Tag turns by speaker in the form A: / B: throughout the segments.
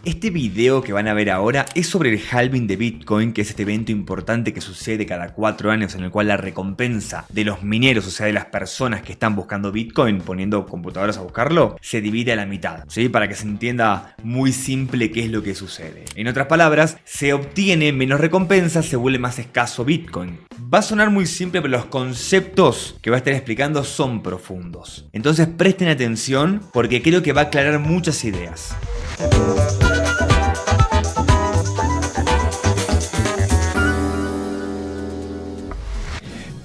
A: Este video que van a ver ahora es sobre el halving de Bitcoin, que es este evento importante que sucede cada 4 años en el cual la recompensa de los mineros, o sea de las personas que están buscando Bitcoin, poniendo computadoras a buscarlo, se divide a la mitad, ¿sí? Para que se entienda muy simple qué es lo que sucede. En otras palabras, se obtiene menos recompensa, se vuelve más escaso Bitcoin. Va a sonar muy simple, pero los conceptos que va a estar explicando son profundos. Entonces presten atención porque creo que va a aclarar muchas ideas.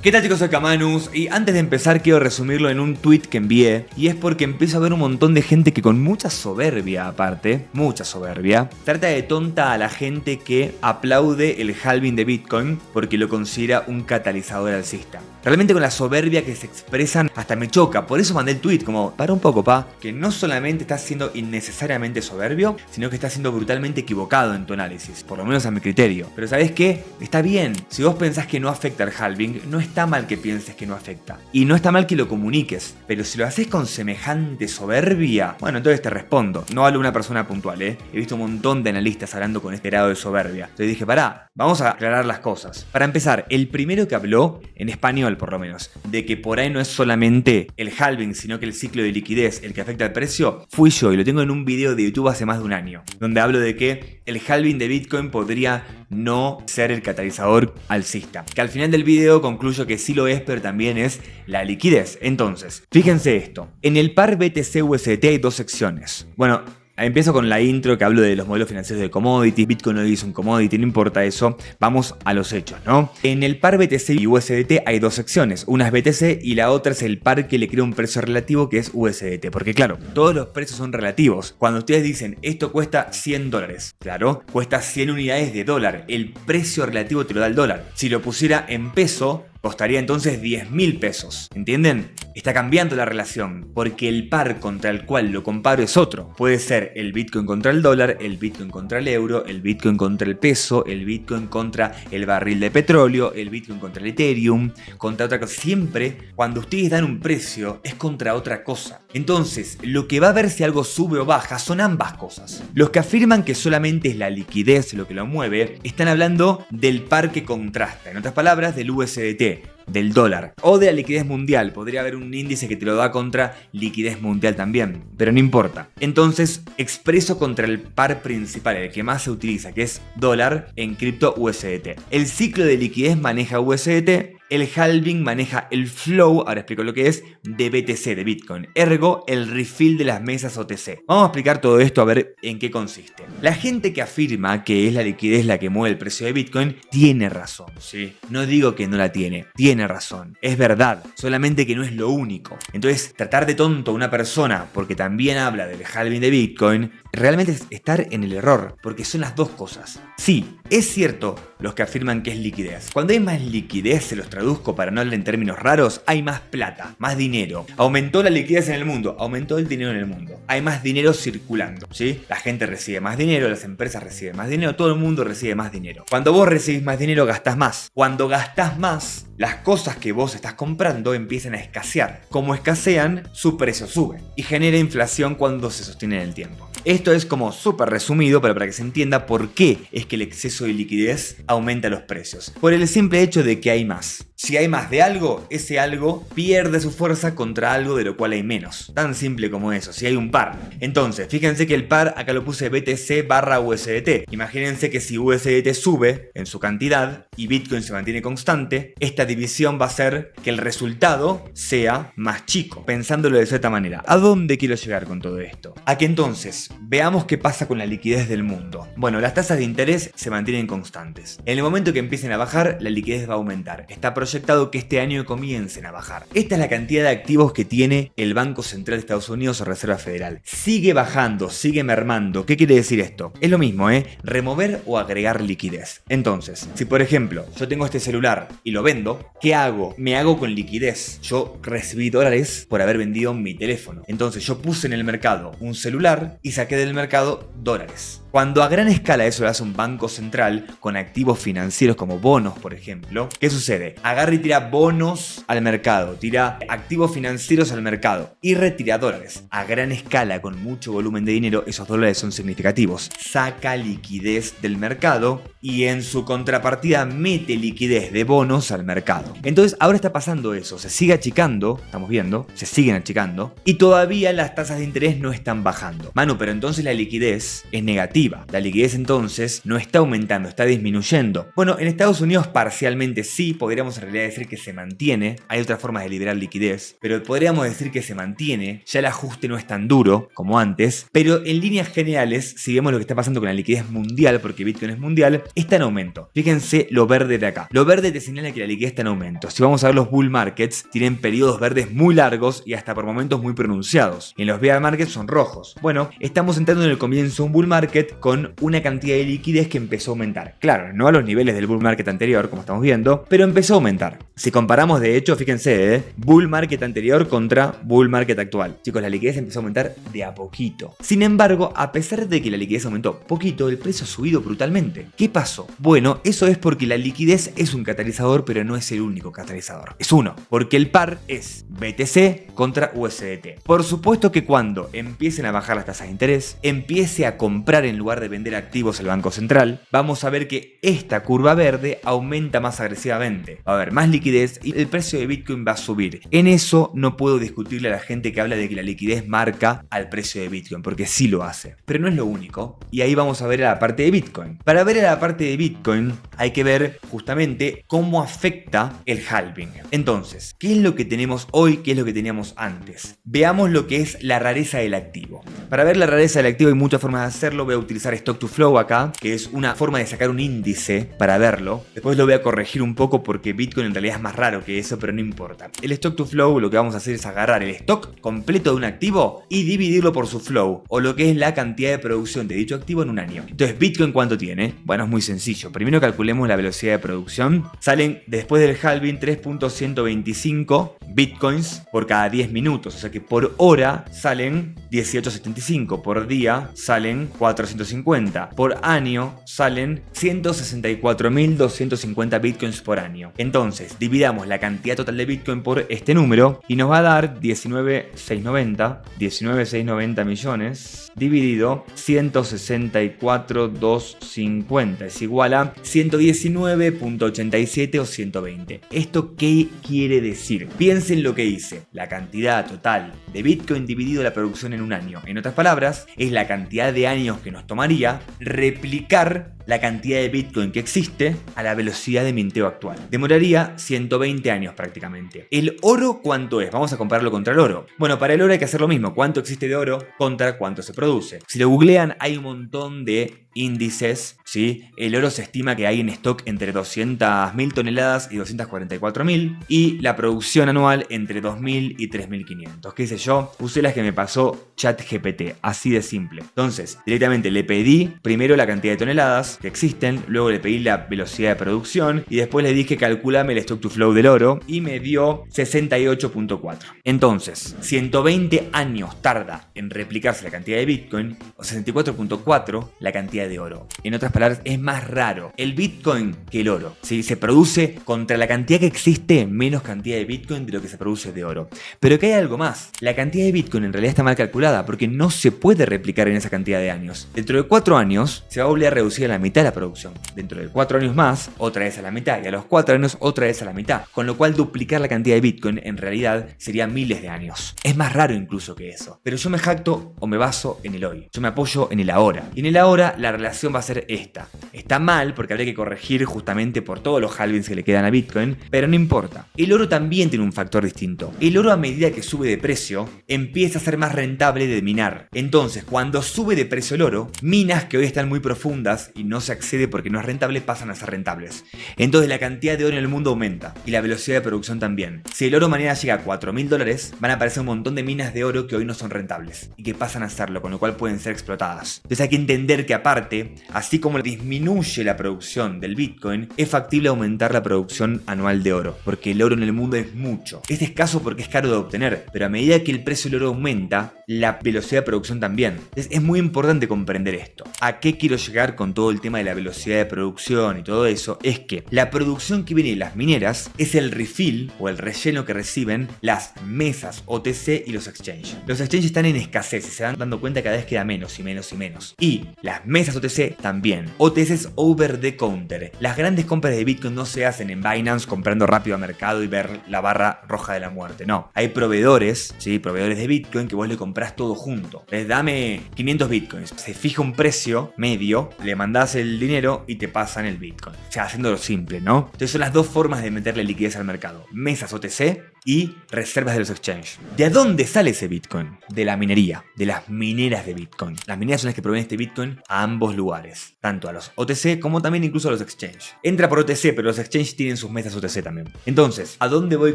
A: ¿Qué tal, chicos? Soy Kamanus y antes de empezar quiero resumirlo en un tweet que envié, y es porque empiezo a ver un montón de gente que con mucha soberbia aparte, mucha soberbia, trata de tonta a la gente que aplaude el halving de Bitcoin porque lo considera un catalizador alcista. Realmente con la soberbia que se expresan hasta me choca, por eso mandé el tweet como, para un poco que no solamente estás siendo innecesariamente soberbio, sino que estás siendo brutalmente equivocado en tu análisis, por lo menos a mi criterio. Pero ¿sabes qué? Está bien, si vos pensás que no afecta el halving, no está mal que pienses que no afecta. Y no está mal que lo comuniques, pero si lo haces con semejante soberbia, bueno, entonces te respondo. No hablo de una persona puntual, He visto un montón de analistas hablando con este grado de soberbia. Entonces dije, pará, vamos a aclarar las cosas. Para empezar, el primero que habló, en español por lo menos, de que por ahí no es solamente el halving, sino que el ciclo de liquidez el que afecta al precio, fui yo, y lo tengo en un video de YouTube hace más de un año, donde hablo de que el halving de Bitcoin podría no ser el catalizador alcista. Que al final del video concluyo que sí lo es, pero también es la liquidez. Entonces, fíjense esto. En el par BTC-USDT hay dos secciones. Bueno, empiezo con la intro que hablo de los modelos financieros de commodities. Bitcoin hoy es un commodity, no importa eso. Vamos a los hechos, ¿no? En el par BTC y USDT hay dos secciones. Una es BTC y la otra es el par que le crea un precio relativo, que es USDT. Porque claro, todos los precios son relativos. Cuando ustedes dicen esto cuesta $100, claro, cuesta 100 unidades de dólar. El precio relativo te lo da el dólar. Si lo pusiera en peso, costaría entonces 10.000 pesos, ¿entienden? Está cambiando la relación, porque el par contra el cual lo comparo es otro. Puede ser el Bitcoin contra el dólar, el Bitcoin contra el euro, el Bitcoin contra el peso, el Bitcoin contra el barril de petróleo, el Bitcoin contra el Ethereum, contra otra cosa. Siempre, cuando ustedes dan un precio, es contra otra cosa. Entonces, lo que va a ver si algo sube o baja son ambas cosas. Los que afirman que solamente es la liquidez lo que lo mueve, están hablando del par que contrasta, en otras palabras, del USDT, del dólar o de la liquidez mundial. Podría haber un índice que te lo da contra liquidez mundial también, pero no importa. Entonces expreso contra el par principal, el que más se utiliza, que es dólar en cripto USDT. El ciclo de liquidez maneja USDT. El halving maneja el flow, ahora explico lo que es, de BTC, de Bitcoin. Ergo, el refill de las mesas OTC. Vamos a explicar todo esto a ver en qué consiste. La gente que afirma que es la liquidez la que mueve el precio de Bitcoin tiene razón, ¿sí? No digo que no la tiene razón. Es verdad, solamente que no es lo único. Entonces, tratar de tonto a una persona porque también habla del halving de Bitcoin, realmente es estar en el error, porque son las dos cosas. Sí, es cierto los que afirman que es liquidez. Cuando hay más liquidez, se los traduzco para no hablar en términos raros, hay más plata, más dinero. Aumentó la liquidez en el mundo, aumentó el dinero en el mundo. Hay más dinero circulando, ¿sí? La gente recibe más dinero, las empresas reciben más dinero, todo el mundo recibe más dinero. Cuando vos recibís más dinero, gastás más. Cuando gastás más, las cosas que vos estás comprando empiezan a escasear. Como escasean, su precio sube y genera inflación cuando se sostiene en el tiempo. Esto es como súper resumido, pero para que se entienda por qué es que el exceso de liquidez aumenta los precios. Por el simple hecho de que hay más. Si hay más de algo, ese algo pierde su fuerza contra algo de lo cual hay menos. Tan simple como eso, si hay un par. Entonces, fíjense que el par, acá lo puse BTC/USDT. Imagínense que si USDT sube en su cantidad y Bitcoin se mantiene constante, esta división va a hacer que el resultado sea más chico. Pensándolo de cierta manera. ¿A dónde quiero llegar con todo esto? A que entonces veamos qué pasa con la liquidez del mundo. Bueno, las tasas de interés se mantienen constantes. En el momento que empiecen a bajar, la liquidez va a aumentar. Está proyectado que este año comiencen a bajar. Esta es la cantidad de activos que tiene el Banco Central de Estados Unidos o Reserva Federal. Sigue bajando, sigue mermando. ¿Qué quiere decir esto? Es lo mismo, remover o agregar liquidez. Entonces, si por ejemplo yo tengo este celular y lo vendo, ¿qué hago? Me hago con liquidez. Yo recibí dólares por haber vendido mi teléfono. Entonces yo puse en el mercado un celular y saqué del mercado dólares. Cuando a gran escala eso lo hace un banco central con activos financieros como bonos, por ejemplo, ¿qué sucede? Agarra agarra y tira bonos al mercado, tira activos financieros al mercado y retira dólares. A gran escala, con mucho volumen de dinero, esos dólares son significativos. Saca liquidez del mercado y en su contrapartida mete liquidez de bonos al mercado. Entonces ahora está pasando eso, se sigue achicando, estamos viendo, se siguen achicando y todavía las tasas de interés no están bajando. Manu, pero entonces la liquidez es negativa. La liquidez entonces no está aumentando, está disminuyendo. Bueno, en Estados Unidos parcialmente sí, podríamos en realidad decir que se mantiene. Hay otras formas de liberar liquidez, pero podríamos decir que se mantiene. Ya el ajuste no es tan duro como antes, pero en líneas generales, si vemos lo que está pasando con la liquidez mundial, porque Bitcoin es mundial, está en aumento. Fíjense lo verde de acá. Lo verde te señala que la liquidez está en aumento. Si vamos a ver los bull markets, tienen periodos verdes muy largos y hasta por momentos muy pronunciados. En los bear markets son rojos. Bueno, estamos entrando en el comienzo de un bull market con una cantidad de liquidez que empezó a aumentar. Claro, no a los niveles del bull market anterior, como estamos viendo, pero empezó a aumentar. Si comparamos, de hecho, fíjense, bull market anterior contra bull market actual. Chicos, la liquidez empezó a aumentar de a poquito. Sin embargo, a pesar de que la liquidez aumentó poquito, el precio ha subido brutalmente. ¿Qué pasó? Bueno, eso es porque la liquidez es un catalizador, pero no es el único catalizador. Es uno, porque el par es BTC contra USDT. Por supuesto que cuando empiecen a bajar las tasas de interés, empiece a comprar en lugar de vender activos el Banco Central, vamos a ver que esta curva verde aumenta más agresivamente. Va a haber más liquidez y el precio de Bitcoin va a subir. En eso no puedo discutirle a la gente que habla de que la liquidez marca al precio de Bitcoin, porque sí lo hace. Pero no es lo único. Y ahí vamos a ver a la parte de Bitcoin. Para ver a la parte de Bitcoin hay que ver justamente cómo afecta el halving. Entonces, ¿qué es lo que tenemos hoy? ¿Qué es lo que teníamos antes? Veamos lo que es la rareza del activo. Para ver la rareza del activo hay muchas formas de hacerlo. Voy a utilizar Stock to Flow acá, que es una forma de sacar un índice para verlo. Después lo voy a corregir un poco porque Bitcoin en realidad es más raro que eso, pero no importa. El Stock to Flow lo que vamos a hacer es agarrar el stock completo de un activo y dividirlo por su flow, o lo que es la cantidad de producción de dicho activo en un año. Entonces, ¿Bitcoin cuánto tiene? Bueno, es muy sencillo. Primero calculemos la velocidad de producción. Salen después del halving 3.125 Bitcoins por cada 10 minutos. O sea que por hora salen 18.75. Por día salen 450. Por año salen 164.250 Bitcoins por año. Entonces, dividamos la cantidad total de Bitcoin por este número y nos va a dar 19.690 millones dividido 164.250 es igual a 119.87 o 120. ¿Esto qué quiere decir? Piensen lo que hice. La cantidad total de Bitcoin dividido la producción en un año. En otras palabras, es la cantidad de años que nos tomaría replicar la cantidad de Bitcoin que existe a la velocidad de minteo actual. Demoraría 120 años prácticamente. ¿El oro cuánto es? Vamos a compararlo contra el oro. Bueno, para el oro hay que hacer lo mismo. ¿Cuánto existe de oro contra cuánto se produce? Si lo googlean, hay un montón de índices, ¿sí? El oro se estima que hay en stock entre 200.000 toneladas y 244.000 y la producción anual entre 2.000 y 3.500. ¿Qué sé yo? Usé las que me pasó ChatGPT, así de simple. Entonces, directamente le pedí primero la cantidad de toneladas que existen, luego le pedí la velocidad de producción y después le dije calculame el stock to flow del oro y me dio 68.4. Entonces, 120 años tarda en replicarse la cantidad de Bitcoin o 64.4 la cantidad de oro. En otras palabras, es más raro el Bitcoin que el oro. ¿Sí? Se produce contra la cantidad que existe menos cantidad de Bitcoin de lo que se produce de oro. Pero que hay algo más. La cantidad de Bitcoin en realidad está mal calculada porque no se puede replicar en esa cantidad de años. Dentro de 4 años se va a volver a reducir a la mitad la producción. Dentro de 4 años más, otra vez a la mitad. Y a los 4 años, otra vez a la mitad. Con lo cual duplicar la cantidad de Bitcoin en realidad sería miles de años. Es más raro incluso que eso. Pero yo me jacto o me baso en el hoy. Yo me apoyo en el ahora. Y en el ahora la relación va a ser esta. Está mal porque habría que corregir justamente por todos los halvings que le quedan a Bitcoin, pero no importa. El oro también tiene un factor distinto. El oro, a medida que sube de precio, empieza a ser más rentable de minar. Entonces, cuando sube de precio el oro, minas que hoy están muy profundas y no se accede porque no es rentable, pasan a ser rentables. Entonces la cantidad de oro en el mundo aumenta y la velocidad de producción también. Si el oro mañana llega a $4.000, van a aparecer un montón de minas de oro que hoy no son rentables y que pasan a serlo, con lo cual pueden ser explotadas. Entonces hay que entender que aparte, así como disminuye disminuye la producción del Bitcoin, es factible aumentar la producción anual de oro, porque el oro en el mundo es mucho. Es escaso porque es caro de obtener, pero a medida que el precio del oro aumenta, la velocidad de producción también. Entonces es muy importante comprender esto. ¿A qué quiero llegar con todo el tema de la velocidad de producción y todo eso? Es que la producción que viene de las mineras es el refill o el relleno que reciben las mesas OTC y los exchanges. Los exchanges están en escasez y se van dando cuenta cada vez queda menos y menos y menos. Y las mesas OTC también. OTC es over the counter. Las grandes compras de Bitcoin no se hacen en Binance comprando rápido a mercado y ver la barra roja de la muerte. No. Hay proveedores, ¿sí? Proveedores de Bitcoin que vos le comprás todo junto. Les dame 500 Bitcoins. Se fija un precio medio, le mandás el dinero y te pasan el Bitcoin. O sea, haciéndolo simple, ¿no? Entonces son las dos formas de meterle liquidez al mercado. Mesas OTC y reservas de los exchanges. ¿De dónde sale ese Bitcoin? De la minería, de las mineras de Bitcoin. Las mineras son las que proveen este Bitcoin a ambos lugares, tanto a los OTC como también incluso a los exchanges. Entra por OTC, pero los exchanges tienen sus mesas OTC también. Entonces, ¿a dónde voy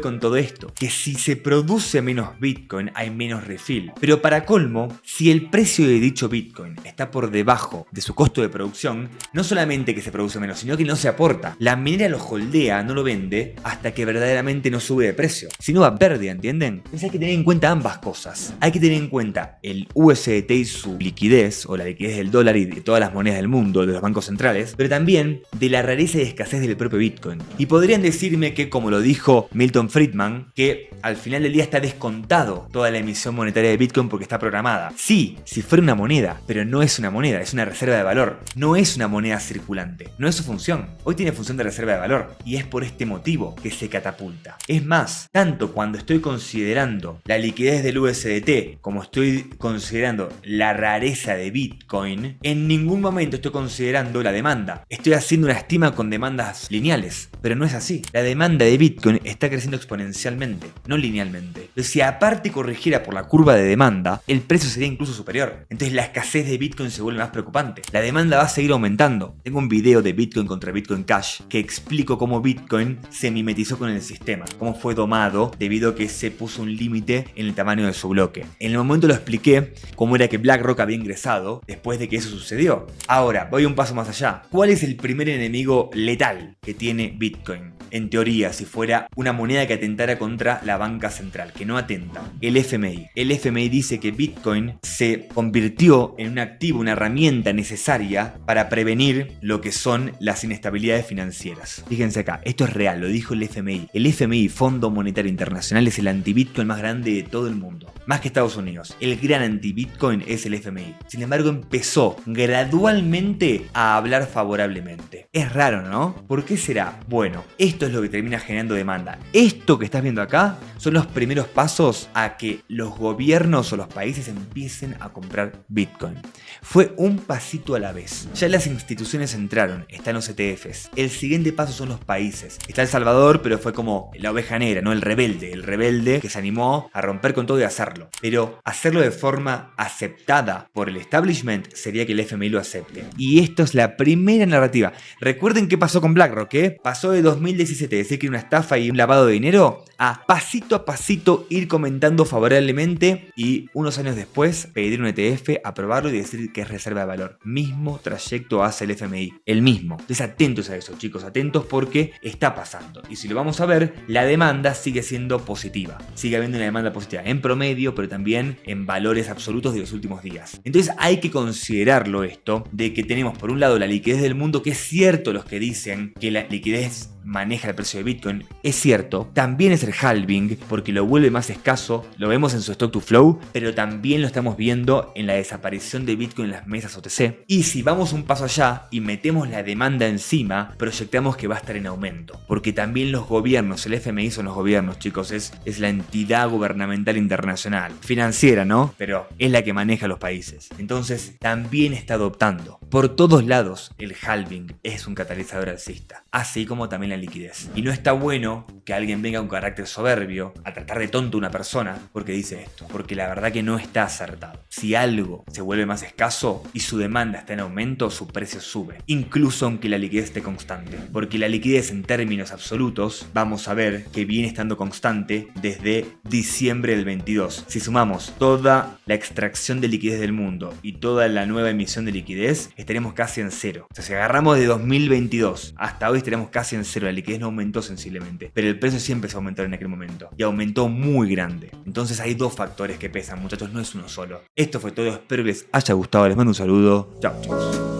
A: con todo esto? Que si se produce menos Bitcoin, hay menos refill. Pero para colmo, si el precio de dicho Bitcoin está por debajo de su costo de producción, no solamente que se produce menos, sino que no se aporta. La minera lo holdea, no lo vende, hasta que verdaderamente no sube de precio. Si no va a pérdida, ¿entienden? Entonces hay que tener en cuenta ambas cosas. Hay que tener en cuenta el USDT y su liquidez, o la liquidez del dólar y de todas las monedas del mundo, de los bancos centrales, pero también de la rareza y escasez del propio Bitcoin. Y podrían decirme que, como lo dijo Milton Friedman, que al final del día está descontado toda la emisión monetaria de Bitcoin porque está programada. Sí, si fuera una moneda, pero no es una moneda, es una reserva de valor. No es una moneda circulante, no es su función. Hoy tiene función de reserva de valor y es por este motivo que se catapulta. Es más, tanto cuando estoy considerando la liquidez del USDT como estoy considerando la rareza de Bitcoin, en ningún momento estoy considerando la demanda. Estoy haciendo una estima con demandas lineales, pero no es así. La demanda de Bitcoin está creciendo exponencialmente, no linealmente. Entonces, si aparte corrigiera por la curva de demanda, el precio sería incluso superior. Entonces la escasez de Bitcoin se vuelve más preocupante. La demanda va a seguir aumentando. Tengo un video de Bitcoin contra Bitcoin Cash que explico cómo Bitcoin se mimetizó con el sistema, cómo fue domado debido a que se puso un límite en el tamaño de su bloque. En el momento lo expliqué cómo era que BlackRock había ingresado después de que eso sucedió. Ahora, voy un paso más allá. ¿Cuál es el primer enemigo letal que tiene Bitcoin? En teoría, si fuera una moneda que atentara contra la banca central, que no atenta, el FMI. El FMI dice que Bitcoin se convirtió en un activo, una herramienta necesaria para prevenir lo que son las inestabilidades financieras. Fíjense acá, esto es real, lo dijo el FMI. El FMI, Fondo Monetario Internacional, es el anti-Bitcoin más grande de todo el mundo. Más que Estados Unidos. El gran anti-Bitcoin es el FMI. Sin embargo, empezó gradualmente a hablar favorablemente. Es raro, ¿no? ¿Por qué será? Bueno, esto es lo que termina generando demanda. Esto que estás viendo acá son los primeros pasos a que los gobiernos o los países empiecen a comprar Bitcoin. Fue un pasito a la vez. Ya las instituciones entraron, están los ETFs. El siguiente paso son los países. Está El Salvador, pero fue como la oveja negra, ¿no? El rebelde que se animó a romper con todo y hacerlo. Pero hacerlo de forma aceptada por el establishment sería que el FMI lo acepte. Y esto es la primera narrativa. Recuerden qué pasó con BlackRock, ¿eh? Pasó de 2017, decir que era una estafa y un lavado de dinero, a pasito ir comentando favorablemente y unos años después pedir un ETF, aprobarlo y decir que es reserva de valor. Mismo trayecto hace el FMI, el mismo. Entonces atentos a eso, chicos, atentos porque está pasando. Y si lo vamos a ver, la demanda sigue siendo positiva. Sigue habiendo una demanda positiva en promedio, pero también en valores absolutos de los últimos días. Entonces hay que considerarlo esto, de que tenemos por un lado la liquidez del mundo, que es cierto los que dicen que la liquidez maneja el precio de Bitcoin, es cierto, también es el halving porque lo vuelve más escaso, lo vemos en su stock to flow, pero también lo estamos viendo en la desaparición de Bitcoin en las mesas OTC. Y si vamos un paso allá y metemos la demanda encima, proyectamos que va a estar en aumento, porque también los gobiernos, el FMI son los gobiernos, chicos, es la entidad gubernamental internacional, financiera, ¿no? Pero es la que maneja los países. Entonces también está adoptando. Por todos lados el halving es un catalizador alcista, así como también la tiene liquidez. Y no está bueno que alguien venga con carácter soberbio a tratar de tonto a una persona porque dice esto, porque la verdad que no está acertado. Si algo se vuelve más escaso y su demanda está en aumento, su precio sube, incluso aunque la liquidez esté constante, porque la liquidez en términos absolutos vamos a ver que viene estando constante desde diciembre del 22. Si sumamos toda la extracción de liquidez del mundo y toda la nueva emisión de liquidez, estaremos casi en cero. O sea, si agarramos de 2022 hasta hoy, estaremos casi en cero. La liquidez no aumentó sensiblemente, pero el precio sí empezó a aumentar en aquel momento y aumentó muy grande. Entonces hay dos factores que pesan, muchachos, no es uno solo. Esto fue todo, espero que les haya gustado, les mando un saludo. Chau, chicos.